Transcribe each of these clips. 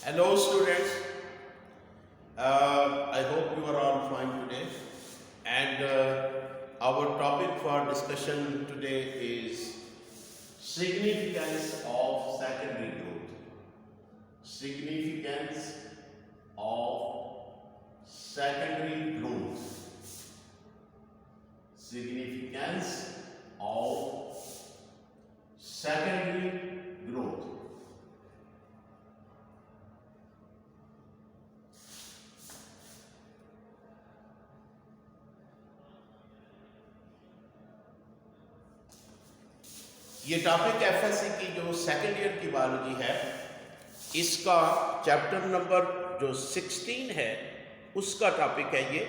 Hello students, I hope you are all fine today, and our topic for discussion today is significance of secondary growth. Significance of secondary growth. Significance of secondary growth. ये topic FSc की जो second year की biology है, इसका chapter number जो 16 है उसका topic है ये,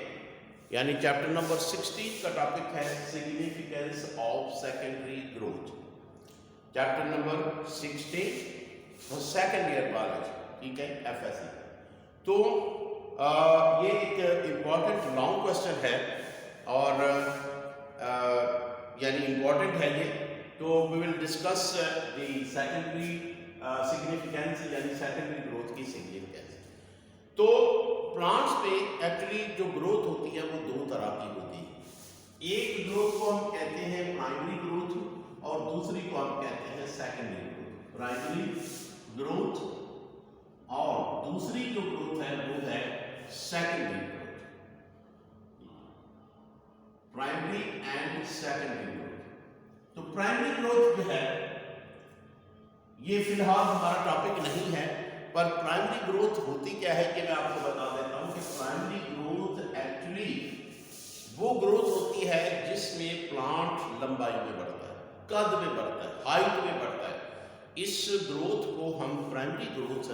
यानी चैप्टर नंबर 16 का टॉपिक है significance of secondary growth. Chapter number 16 second year biology, ठीक है, एफएससी। तो ये एक इम्पॉर्टेंट लॉन्ग क्वेश्चन है और यानी इम्पॉर्टेंट है ये। तो we will discuss the secondary significance यानी सेकेंडरी ग्रोथ की सिग्निफिकेंस। तो प्लांट्स में एक्चुअली जो ग्रोथ होती है वो दो तरह की होती है। एक ग्रोथ को हम कहते हैं प्राइमरी ग्रोथ और दूसरी को हम कहते हैं सेकेंडरी ग्रोथ। प्राइमरी ग्रोथ और दूसरी जो ग्रोथ है वो है secondary growth. Primary and secondary growth. तो प्राइमरी ग्रोथ जो है ये फिलहाल हमारा टॉपिक नहीं है, पर प्राइमरी ग्रोथ होती क्या है कि मैं आपको बता देता हूं कि प्राइमरी ग्रोथ एक्चुअली वो ग्रोथ होती है जिसमें प्लांट लंबाई में बढ़ता है, कद में बढ़ता है, हाइट में बढ़ता है। इस ग्रोथ को हम प्राइमरी ग्रोथ,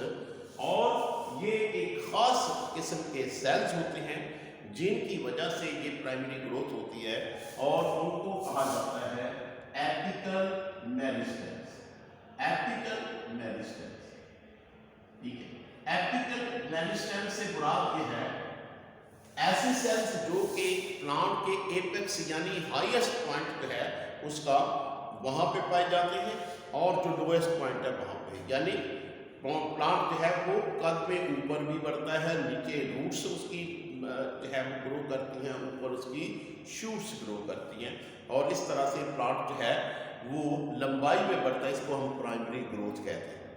और ये एक खास किस्म के सेल्स होते हैं जिनकी वजह से ये प्राइमरी ग्रोथ होती है और उनको कहा जाता है एपिकल मेरिस्टेम्स। एपिकल मेरिस्टेम्स, ठीक है। एपिकल मेरिस्टेम्स से मुराद ये है ऐसे सेल्स जो कि प्लांट के एपेक्स यानी हाईएस्ट पॉइंट है उसका वहां पे पाए जाते हैं और जो लोएस्ट पॉइंट है वहां पे, यानी प्लांट जो है वो कद में ऊपर भी बढ़ता है, नीचे रूट्स उसकी जो है वो ग्रो करती हैं, ऊपर उसकी शूट्स ग्रो करती हैं और इस तरह से प्लांट जो है वो लंबाई में बढ़ता है। इसको हम प्राइमरी ग्रोथ कहते हैं।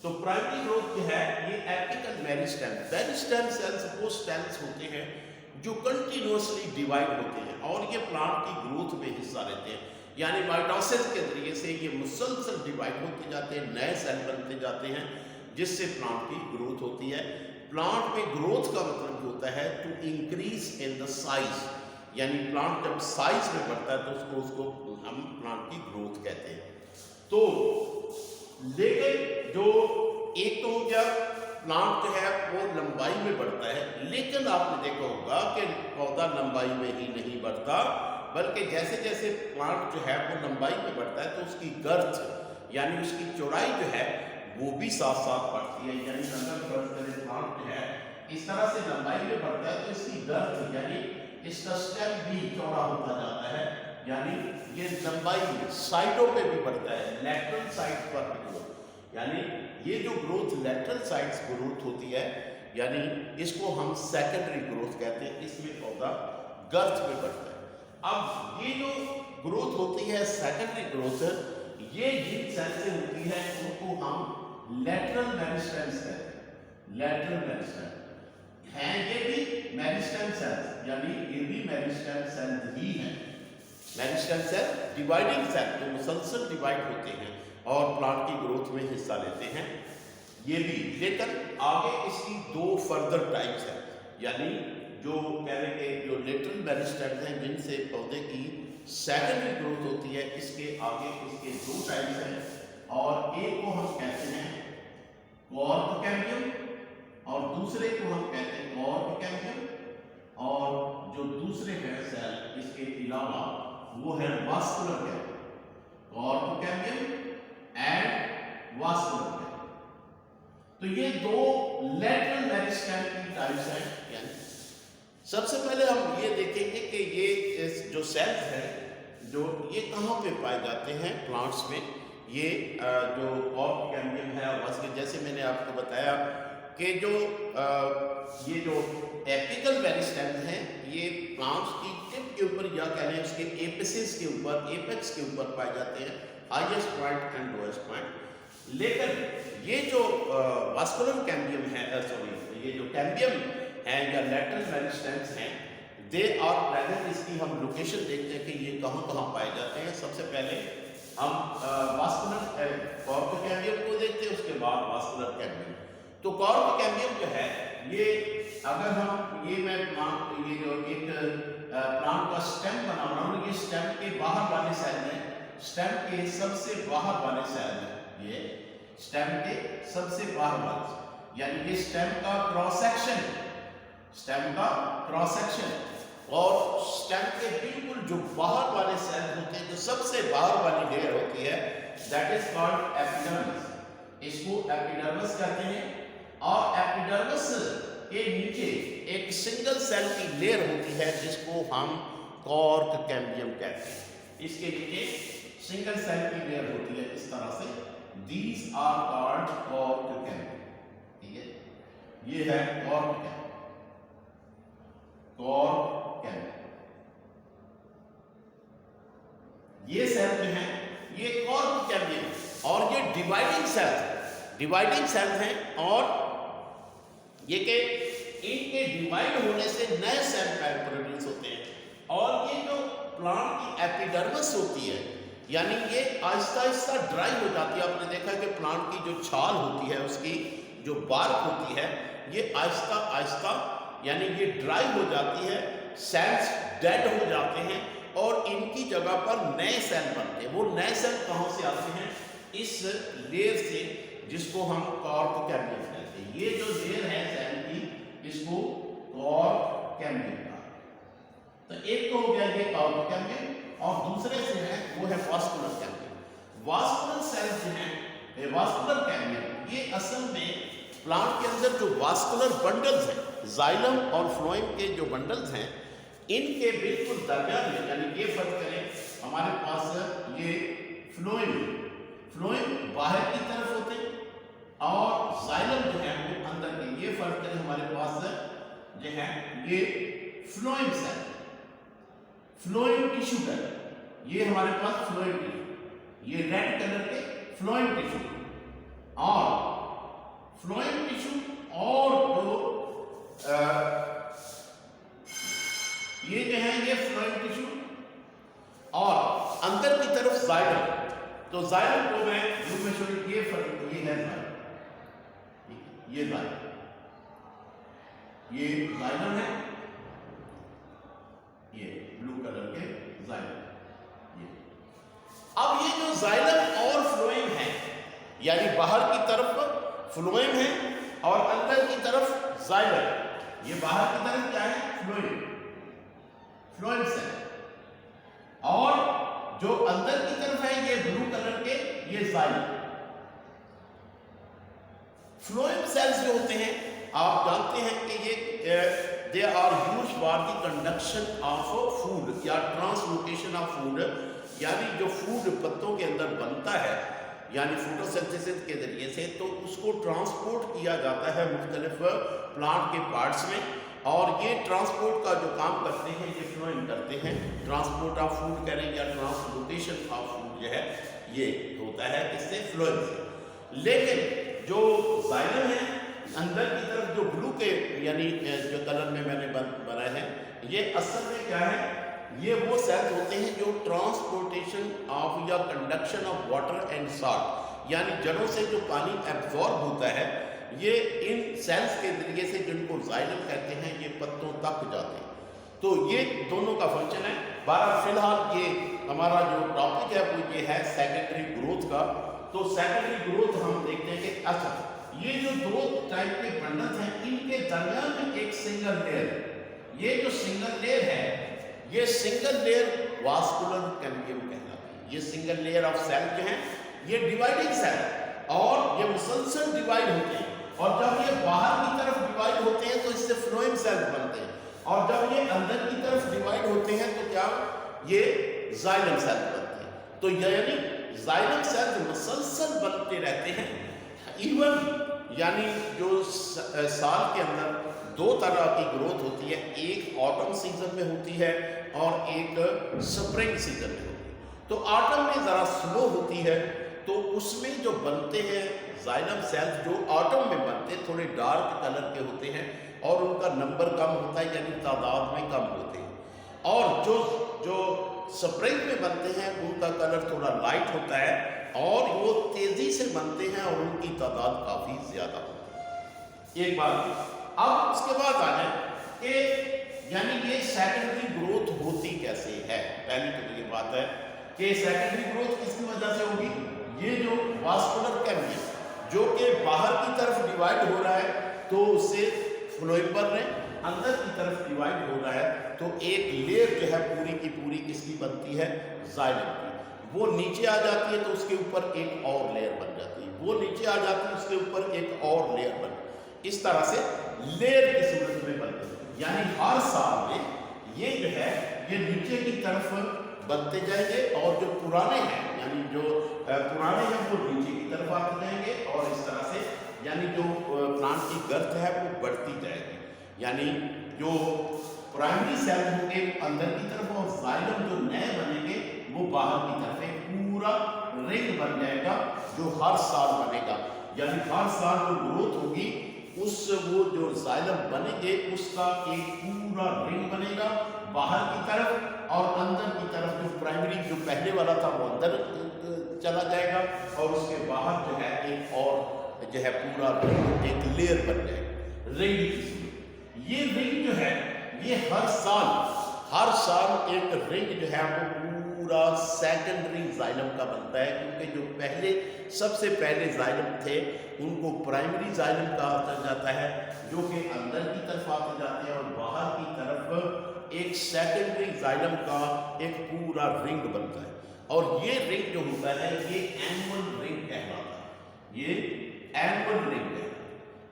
तो प्राइमरी ग्रोथ जो है ये एपिकल मेरिस्टेम सेल्स वो सेल्स होते हैं जो कंटिन्यूअसली डिवाइड होते हैं और ये प्लांट की ग्रोथ में हिस्सा लेते हैं, यानी माइटोसिस के जरिए से ये मुसलसल डिवाइड होते जाते हैं, नए सेल बनते जाते हैं जिससे प्लांट की ग्रोथ होती है। प्लांट में ग्रोथ का मतलब होता है to increase in the size, यानी प्लांट जब साइज में बढ़ता है तो उसको हम प्लांट की ग्रोथ कहते हैं। तो लेकिन जो एक तो क्या प्लांट जो है वो लंबाई में बढ़ता है, लेकिन आपने देखा होगा कि पौधा लंबाई में ही नहीं बढ़ता, बल्कि जैसे जैसे प्लांट जो है वो लंबाई में बढ़ता है तो उसकी गर्थ यानी उसकी चौड़ाई जो है वो भी साथ साथ बढ़ती है। यानी अगर प्लांट जो है इस तरह से लंबाई में बढ़ता है तो इसकी गर्थ यानी इसका स्टेम भी चौड़ा होता जाता है, यानी ये लंबाई में साइडों पे भी बढ़ता है, लेटरल साइड पर भी ग्रोथ, यानी ये जो ग्रोथ लेटरल साइड्स ग्रोथ होती है यानी इसको हम सेकेंडरी ग्रोथ कहते हैं। इसमें पौधा गर्थ में बढ़ता है। अब ये जो ग्रोथ होती है सेकेंडरी ग्रोथ, ये जिन सेल से होती है उनको हम लेटरल मेरिस्टेम्स कहते हैं। लेटरल मेरिस्टेम हैं ये भी मेरिस्टेम सेल्स, यानी ये भी मेरिस्टेम सेल ही है। मेरिस्टेम सेल डिवाइडिंग सेल जो मुसलसल डिवाइड होते हैं और प्लांट की ग्रोथ में हिस्सा लेते हैं ये भी। लेकिन आगे इसकी दो फर्दर टाइप्स हैं, यानी जो कह रहे हैं जो लेटरल मेरिस्टेम्स हैं जिनसे पौधे की सेकेंडरी ग्रोथ होती है, इसके आगे इसके दो टाइप्स हैं और एक को हम कहते हैं कॉर्क कैम्बियम और दूसरे को हम कहते हैं कॉर्क कैम्बियम, और जो दूसरे हैं सेल इसके अलावा वो है vascular cambium. Cork cambium and vascular cambium. तो ये दो लेटरल मेरिस्टेम की टाइप्स हैं। यानी सबसे पहले हम ये देखेंगे कि ये जो सेल्स हैं जो ये कहाँ पे पाए जाते हैं प्लांट्स में। ये जो कॉर्क कैम्बियम है और जैसे मैंने आपको बताया कि जो ये जो एपिकल मेरिस्टेम हैं ये प्लांट्स की टिप के ऊपर या कह लें उसके एपिसेस के ऊपर, एपेक्स के ऊपर पाए जाते हैं, highest point and lowest point. लेकिन ये जो वास्कुलर कैम्बियम है, सॉरी ये जो कैम्बियम है या लैटरल मेरिस्टेम्स हैं, दे आर प्रेजेंट। इसकी हम लोकेशन देखते हैं कि ये कहाँ कहाँ पाए जाते हैं। सबसे पहले हम वास्कुलर कॉर्क कैम्बियम को देखते हैं, उसके बाद वास्कुलर कैम्बियम। तो कॉर्क कैम्बियम जो है ये अगर हम ये मैं ये जो एक प्लांट का स्टेम बना रहा हूँ, ये स्टेम के बाहर वाले सेल में, स्टेम के सबसे बाहर वाले सेल में, ये स्टेम के सबसे बाहर वाले, यानी ये स्टेम का क्रॉस सेक्शन, स्टेम का क्रॉस सेक्शन, और स्टेम के बिल्कुल जो बाहर वाले सेल होते हैं, जो सबसे बाहर वाली लेयर होती है, दैट इज कॉल्ड एपिडर्मिस। इसको एपिडर्मिस कहते हैं। और एपिडर्मिस के नीचे एक सिंगल सेल की लेयर होती है जिसको हम कॉर्क कैम्बियम कहते हैं। इसके नीचे सिंगल सेल की लेयर होती है इस तरह से। These are called cork cambium. ठीक है, ये है कॉर्क कैम्बियम, कॉर्क कैम्बियम। ये सेल जो है ये कॉर्क कैम्बियम और ये डिवाइडिंग सेल हैं और ये के इनके डिवाइड होने से नए सेल प्रोड्यूस होते हैं। और ये जो प्लांट की एपिडर्मिस होती है, यानी ये आहिस्ता आहिस्ता ड्राई हो जाती है। आपने देखा कि प्लांट की जो छाल होती है, उसकी जो बार्क होती है, ये आहिस्ता आहिस्ता यानी ये ड्राई हो जाती है, सेल्स डेड हो जाते हैं और इनकी जगह पर नए सेल बनते हैं। वो नए सेल कहाँ से आते हैं? इस लेयर से, जिसको हम कॉर्क कैम्बियम कहते हैं। ये जो लेयर है सेल की, इसको कॉर्क कैम्बियम कहते हैं। तो एक तो हो गया ये कॉर्क कैम्बियम और दूसरे से है वो है वास्कुलर कैम्बियम। वास्कुलर सेल्स जो हैं, वास्कुलर कैम्बियम, ये असल में प्लांट के अंदर जो वास्कुलर बंडल्स हैं, जाइलम और फ्लोएम के जो बंडल्स हैं, इनके बिल्कुल दरमियान में, यानी ये फर्क करें, हमारे पास ये फ्लोएम बाहर की तरफ होते हैं और जाइलम जो है वो अंदर के। ये फर्क करें, हमारे पास जो है ये फ्लोएम सेल, फ्लोएम टिश्यू है, ये हमारे पास फ्लोएम टिश्यू, ये रेड कलर के फ्लोएम टिश्यू, और फ्लोएम टिश्यू और जो ये जो है ये फ्लोएम टिश्यू और अंदर की तरफ जाइलम। तो जाइलम को मैं ग्रुप में छोड़, ये फर्क, ये है जाइलम, ये जाइलम, ये जाइलम है, ये ब्लू कलर के जाइलम। ये अब ये जो जाइलम और फ्लोएम है, यानी बाहर की तरफ फ्लोएम है और अंदर की तरफ जाइलम। ये बाहर की तरफ क्या है? फ्लोएम सेल, और जो अंदर की तरफ है ये ब्लू कलर के, ये जाइलम। फ्लोएम सेल्स जो होते हैं, आप जानते हैं कि ये they are used for the conduction of food या ट्रांसलोकेशन ऑफ फूड, यानी जो फूड पत्तों के अंदर बनता है, यानी फोटोसिंथेसिस के जरिए से, तो उसको ट्रांसपोर्ट किया जाता है मुख्तलिफ प्लांट के पार्ट्स में। और ये ट्रांसपोर्ट का जो काम करते हैं ये फ्लोएम करते हैं। ट्रांसपोर्ट ऑफ फूड करें या ट्रांसलोकेशन ऑफ फूड जो है ये होता है इससे, फ्लोएम से। लेकिन जो जाइलम है अंदर की तरफ, जो ब्लू के यानी जो कलर में मैंने बनाए हैं, ये असल में क्या है? ये वो सेल्स होते हैं जो ट्रांसपोर्टेशन ऑफ या conduction of water and salt, यानी जड़ों से जो पानी एब्जॉर्ब होता है, ये इन सेल्स के जरिए से, जिनको जाइलम कहते हैं, ये पत्तों तक जाते हैं। तो ये दोनों का फंक्शन है। बहरहाल फिलहाल ये हमारा जो टॉपिक है वो ये है सेकेंडरी ग्रोथ का। तो सेकेंडरी ग्रोथ हम देखते हैं कि अच्छा, ये जो दो टाइप के बंडल्स हैं, इनके दरमियान में एक सिंगल लेयर, ये जो सिंगल लेयर है, ये सिंगल लेयर वास्कुलर कैम्बियम कहलाती है। ये सिंगल लेयर ऑफ सेल जो है ये डिवाइडिंग सेल, और ये मुसलसल डिवाइड होते हैं, और जब ये बाहर की तरफ डिवाइड होते हैं तो इससे फ्लोएम सेल्स बनते हैं, और जब ये अंदर की तरफ डिवाइड होते हैं तो क्या? ये जाइलम सेल्स बनते हैं। तो यानी जाइलम सेल्स मुसलसल बनते रहते हैं। इवन यानी जो साल के अंदर दो तरह की ग्रोथ होती है, एक ऑटम सीजन में होती है और एक स्प्रिंग सीजन में होती है। तो ऑटम में ज़रा स्लो होती है, तो उसमें जो बनते हैं जाइलम सेल्स जो ऑटम में बनते हैं थोड़े डार्क कलर के होते हैं और उनका नंबर कम होता है, यानी तादाद में कम होते हैं। और जो जो स्प्रिंग में बनते हैं उनका कलर थोड़ा लाइट होता है और वो तेज़ी से बनते हैं और उनकी तादाद काफ़ी ज़्यादा होती है। एक बात। अब उसके बाद आ जाए कि यानी ये सेकेंडरी ग्रोथ होती कैसे है। पहली तो ये बात है कि सेकेंडरी ग्रोथ किसकी वजह से होगी, ये जो वास्कुलर कैविटी जो कि बाहर की तरफ डिवाइड हो रहा है तो उससे फ्लोएम ने अंदर की तरफ डिवाइड हो रहा है, तो एक लेयर जो है पूरी की पूरी किसकी बनती है, जाइलम की। वो नीचे आ जाती है तो उसके ऊपर एक और लेयर बन जाती है, वो नीचे आ जाती है उसके ऊपर एक और लेयर बन, इस तरह से लेयर की सूरत में बनती है। यानी हर साल में ये जो है ये नीचे की तरफ बनते जाएंगे और जो पुराने हैं यानी जो पुराने हैं वो नीचे की तरफ आते जाएंगे और इस तरह से यानी जो प्लांट की गर्थ है वो बढ़ती जाएगी। यानी जो प्राइमरी सेल होंगे अंदर की तरफ और जाइलम जो नए बनेंगे वो बाहर की तरफ एक पूरा रिंग बन जाएगा जो हर साल बनेगा। यानी हर साल जो ग्रोथ होगी उस वो जो जाइलम बनेंगे उसका एक पूरा रिंग बनेगा बाहर की तरफ और अंदर की तरफ जो प्राइमरी जो पहले वाला था वो अंदर चला जाएगा और उसके बाहर जो है एक और जो है पूरा रिंग एक लेयर बन जाएगा रिंग। ये रिंग जो है ये हर साल एक रिंग जो है वो पूरा सेकेंडरी जाइलम का बनता है, क्योंकि जो पहले सबसे पहले जाइलम थे उनको प्राइमरी जाइलम कहा जाता है जो कि अंदर की तरफ आते जाते हैं और बाहर की तरफ एक सेकेंडरी जाइलम का एक पूरा रिंग बनता है। और ये रिंग जो होता है ये एनुअल रिंग कहलाता है। ये एनुअल रिंग है।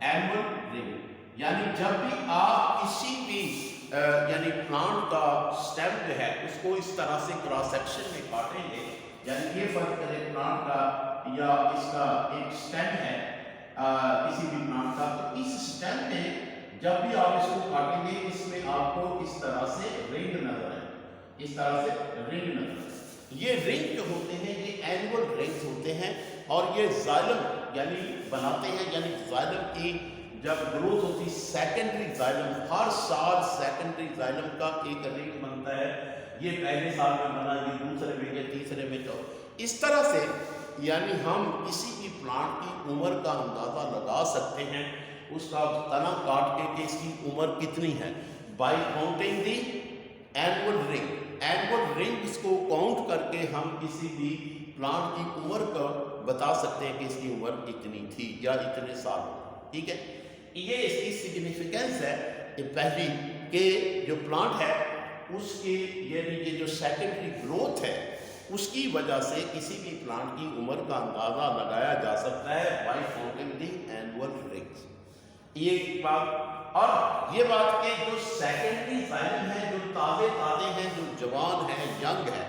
एनुअल रिंग यानी जब भी आप किसी भी यानी प्लांट का स्टेम जो है उसको इस तरह से क्रॉस सेक्शन में काटेंगे, यानी ये फर्क करें प्लांट का या इसका एक स्टेम है किसी भी प्लांट का, तो इस स्टेम में जब भी आप इसको काटेंगे इसमें आपको इस तरह से रिंग नजर आए, इस तरह से रिंग नजर आए। ये रिंग जो होते हैं ये एनुअल रिंग्स होते हैं और ये जाइलम यानी बनाते हैं, यानी जाइलम की जब ग्रोथ होती सेकेंडरी जाइलम, हर साल सेकेंडरी जाइलम का एक रिंग बनता है। ये पहले साल में बना, ये दूसरे में, ये तीसरे में, तो इस तरह से यानी हम किसी भी प्लांट की उम्र का अंदाज़ा लगा सकते हैं उसका तना काट के कि इसकी उम्र कितनी है bye counting the annual ring. Annual rings को काउंट करके हम किसी भी प्लांट की उम्र का बता सकते हैं कि इसकी उम्र इतनी थी या इतने साल। ठीक है, ये इसकी सिग्निफिकेंस है कि पहली के जो प्लांट है उसके यानी कि जो सेकेंडरी ग्रोथ है उसकी वजह से किसी भी प्लांट की उम्र का अंदाज़ा लगाया जा सकता है bye counting the annual rings. ये बात। और ये बात कि जो सेकेंडरी जाइलम है जो ताज़े हैं, जो जवान हैं, यंग है,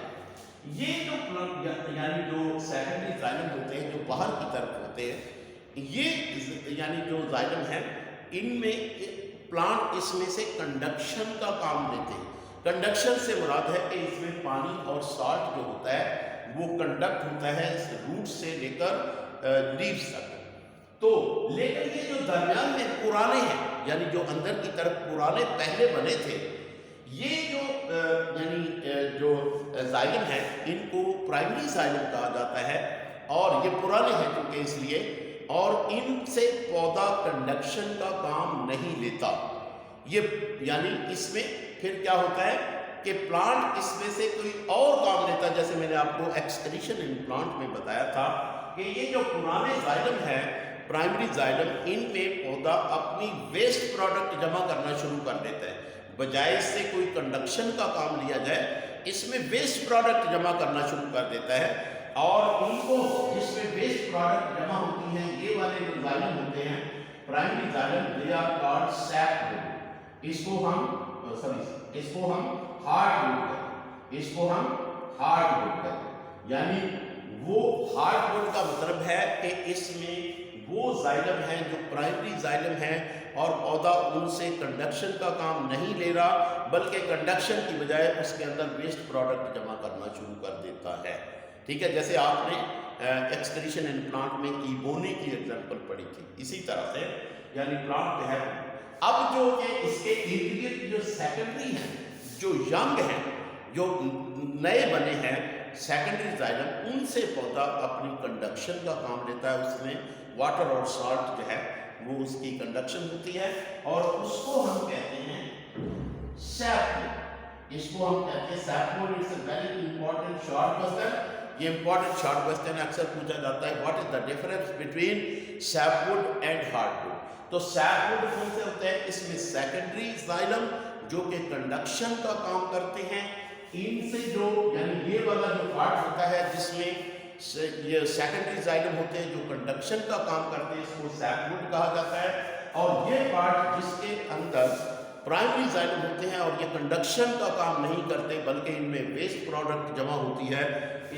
ये जो प्लांट यानी जो सेकेंडरी जाइलम होते हैं जो बाहर की तरफ होते हैं, ये यानी जो जाइलम है इनमें प्लांट इसमें से कंडक्शन का काम लेते हैं। कंडक्शन से मुराद है कि इसमें पानी और साल्ट जो होता है वो कंडक्ट होता है रूट से लेकर लीव्स तक। तो लेकिन ये जो दरमियान में पुराने हैं यानी जो अंदर की तरफ पुराने पहले बने थे, ये जो यानी जो जाइलम है इनको प्राइमरी जाइलम कहा जाता है और ये पुराने हैं क्योंकि इसलिए, और इनसे पौधा कंडक्शन का काम नहीं लेता। ये यानी इसमें फिर क्या होता है कि प्लांट इसमें से कोई और काम लेता, जैसे मैंने आपको एक्सक्रीशन इन प्लांट में बताया था कि ये जो पुराने जाइलम है प्राइमरी जाइलम, इनमें पौधा अपनी वेस्ट प्रोडक्ट जमा करना शुरू कर देता है। बजाय इससे कोई कंडक्शन का काम लिया जाए इसमें वेस्ट प्रोडक्ट जमा करना शुरू कर देता है और इनको जिसमें वेस्ट प्रोडक्ट जमा होती हैं ये वाले जो जाइलम होते हैं primary xylem, they are called sapwood. इसको हम हार्डवुड कहते हैं। यानी वो हार्डवुड का मतलब है कि इसमें वो जाइलम है जो प्राइमरी जाइलम है और पौधा उनसे कंडक्शन का काम नहीं ले रहा, बल्कि कंडक्शन की बजाय उसके अंदर वेस्ट प्रोडक्ट जमा करना शुरू कर देता है। ठीक है, जैसे आपने एक्सक्रीशन इन प्लांट में इबोनी की एग्जांपल पढ़ी थी, इसी तरह से यानी प्लांट जो है अब जो ये इसके इंटीरियर की जो सेकेंडरी है, जो यंग है, जो नए बने हैं सेकेंडरी जाइलम, उनसे पौधा अपनी कंडक्शन का काम लेता है। उसमें वाटर और सॉल्ट जो है वो उसकी कंडक्शन होती है और उसको हम कहते हैं सैपवुड। इसको हम कहते हैं sapwood. It's a very important short question. ये इंपॉर्टेंट शॉर्ट क्वेश्चन अक्सर पूछा जाता है, what is the difference between sapwood and hardwood. तो सैपवुड कौन से होते हैं? इसमें सेकेंडरी जाइलम जो कि कंडक्शन का काम करते हैं। इनसे जो यानी ये वाला जो पार्ट होता है जिसमें ये सेकेंडरी जाइलम होते हैं जो कंडक्शन का काम करते हैं, इसको सैपवुड कहा जाता है। और ये पार्ट जिसके अंदर प्राइमरी जाइलम होते हैं और ये कंडक्शन का काम नहीं करते बल्कि इनमें वेस्ट प्रोडक्ट जमा होती है,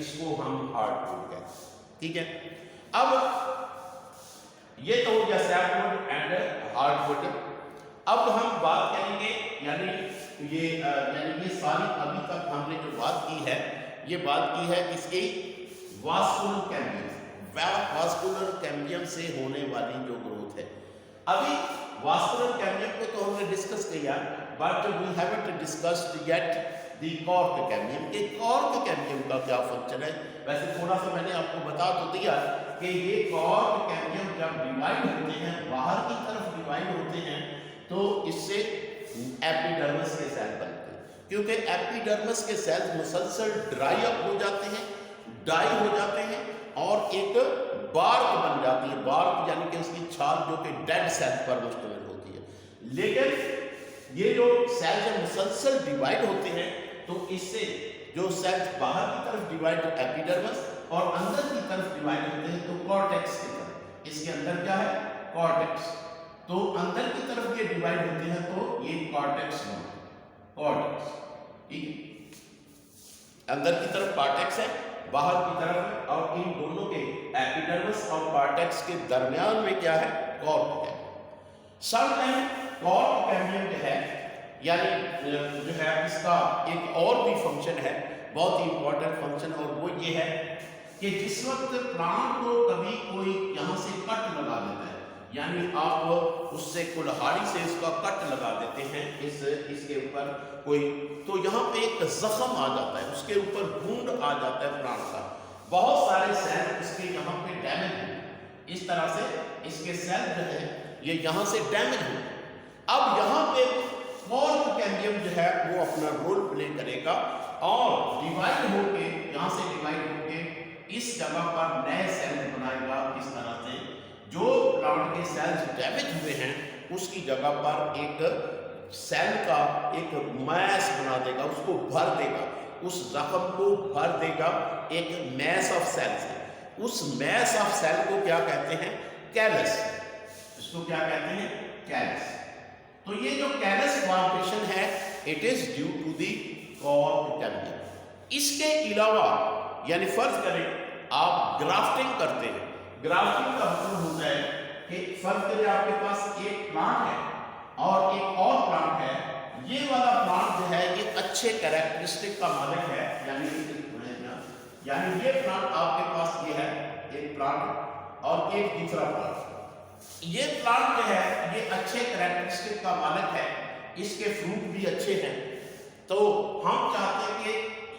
इसको हम हार्डवुड कहते हैं। ठीक है, अब ये तो हो गया सैपवुड एंड हार्डवुड। अब हम बात करेंगे यानी ये सारी अभी तक हमने जो बात की है, ये बात की है इसकी वास्कुलर कैम्बियम से होने वाली जो ग्रोथ है। अभी वास्कुलर कैम्बियम को तो हमने डिस्कस किया, but we haven't discussed yet the cork cambium. के कॉर्क कैम्बियम का क्या फंक्शन है? वैसे थोड़ा सा मैंने आपको बता तो दिया कि ये कॉर्क कैम्बियम जब डिवाइड होते हैं, बाहर की तरफ डिवाइड होते हैं, तो इससे एपिडर्मिस के सेल बनते हैं, क्योंकि एपिडर्मिस के सेल्स मुसलसल ड्राई अप हो जाते हैं, डाई हो जाते हैं और एक बार्क बन जाती है। बार्क यानी कि उसकी छाल जो कि डेड सेल पर मुश्तमिल होती है। लेकिन ये जो सेल जब मुसलसल डिवाइड होते हैं तो इससे जो सेल्स बाहर की तरफ डिवाइड एपिडर्मिस और अंदर की तरफ डिवाइड होते हैं तो कॉर्टेक्स की तरफ। इसके अंदर क्या है? कॉर्टेक्स। तो अंदर की तरफ ये डिवाइड होते हैं तो ये कॉर्टेक्स कॉर्टेक्स। ठीक है, अंदर की तरफ कॉर्टेक्स है, बाहर की तरफ, और इन दोनों के एपिडर्मिस और कॉर्टेक्स के दरमियान में क्या है? कॉर्क है। समटाइम कॉर्क कैम्बियम जो है यानी जो है इसका एक और भी फंक्शन है, बहुत ही इंपॉर्टेंट फंक्शन, और वो ये है कि जिस वक्त प्लांट को कभी कोई यहाँ से कट लगा देता है, यानी आप उससे कुल्हाड़ी से इसका कट लगा देते हैं इसके ऊपर कोई, तो यहाँ पे एक जख्म आ जाता है, उसके ऊपर वुंड आ जाता है प्लांट का। बहुत सारे सेल इसके यहाँ पे डैमेज हो, इस तरह से इसके सेल जो है ये यहाँ से डैमेज हो। अब यहाँ पे कॉर्क कैम्बियम जो है वो अपना रोल प्ले करेगा और डिवाइड होके, यहाँ से डिवाइड होके इस जगह पर नए सेल बनाएगा। इस तरह से जो प्लांट के सेल्स डैमेज हुए हैं उसकी जगह पर एक सेल का एक मैस बना देगा, उसको भर देगा, उस जख्म को भर देगा एक मैस ऑफ सेल्स। उस मैस ऑफ सेल को क्या कहते हैं? कैलस। इसको क्या कहते हैं? कैलस। तो ये जो कैलस फॉर्मेशन है it is due to the cork cambium. इसके अलावा यानी फर्ज करें आप ग्राफ्टिंग करते हैं, ग्राफ्टिंग का मतलब होता है कि फर्ज करें आपके पास एक प्लांट है और एक और प्लांट है, ये वाला प्लांट जो है ये अच्छे कैरेक्टरिस्टिक का मालिक है, यानी ये प्लांट आपके पास ये है एक प्लांट और एक दूसरा प्लांट। ये प्लांट जो है ये अच्छे कैरेक्टरिस्टिक का मालिक है, इसके फ्रूट भी अच्छे हैं, तो हम चाहते हैं कि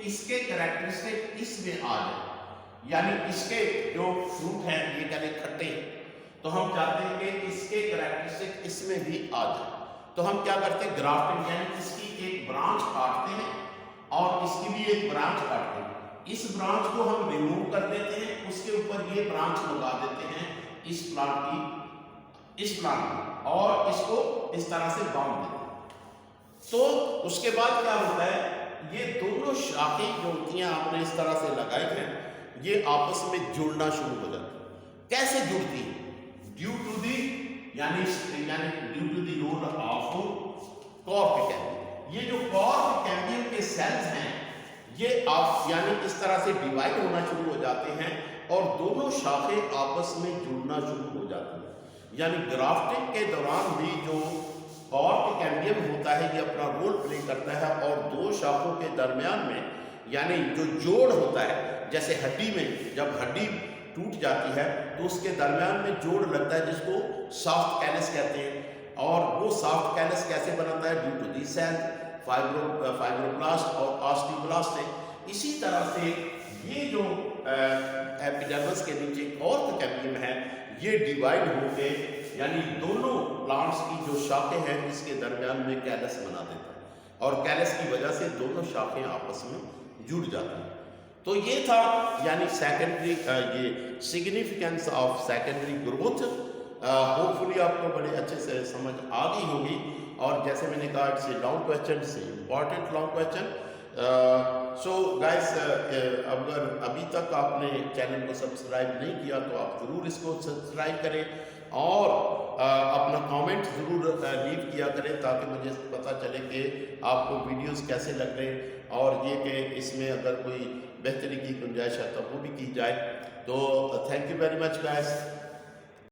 इसके कैरेक्टरिस्टिक इसमें आ जाए, यानी इसके जो फ्रूट हैं ये कहते खट्टे, तो हम चाहते हैं कि इसके कैरेक्टरिस्टिक इसमें भी आ जाए। तो हम क्या करते हैं? ग्राफ्टिंग, यानी इसकी एक ब्रांच काटते हैं और इसकी भी एक ब्रांच काटते हैं, इस ब्रांच को हम रिमूव कर देते हैं, उसके ऊपर ये ब्रांच लगा देते हैं इस प्लांट की, और इसको इस तरह से बांध देते हैं। तो उसके बाद क्या होता है? ये दोनों शाखें जो होती हैं आपने इस तरह से लगाई हैं, ये आपस में जुड़ना शुरू हो जाती है। कैसे जुड़ती है? ड्यू टू दी यानी due to the role of cork cambium. ये जो कॉर्क कैम्बियम के सेल्स हैं ये आप यानी इस तरह से डिवाइड होना शुरू हो जाते हैं और दोनों शाखें आपस में जुड़ना शुरू हो जाती हैं। यानी ग्राफ्टिंग के दौरान भी जो कॉर्क कैम्बियम होता है ये अपना रोल प्ले करता है और दो शाखों के दरमियान में यानी जो जोड़ होता है, जैसे हड्डी में जब हड्डी टूट जाती है तो उसके दरमियान में जोड़ लगता है जिसको सॉफ्ट कैलस कहते हैं। और वो सॉफ्ट कैलस कैसे बनाता है? Due to the cell fibroblast और ऑस्टियोब्लास्ट है। इसी तरह से ये जो एपिडर्मिस के नीचे कॉर्क कैम्बियम है ये डिवाइड होके यानी दोनों प्लांट्स की जो शाखें हैं इसके दरमियान में कैलस बना देता है और कैलस की वजह से दोनों शाखें आपस में जुड़ जाती हैं। तो ये था यानी सेकेंडरी ये significance of secondary growth. Hopefully आपको बड़े अच्छे से समझ आ गई होगी। और जैसे मैंने कहा it's a long question, it's important long question. So guys अगर अभी तक आपने चैनल को सब्सक्राइब नहीं किया तो आप ज़रूर इसको सब्सक्राइब करें और अपना कमेंट ज़रूर लीव किया करें ताकि मुझे पता चले कि आपको वीडियोस कैसे लग रहे हैं और ये कि इसमें अगर कोई बेहतरी की गुंजाइश है तो वो भी की जाए। तो thank you very much guys.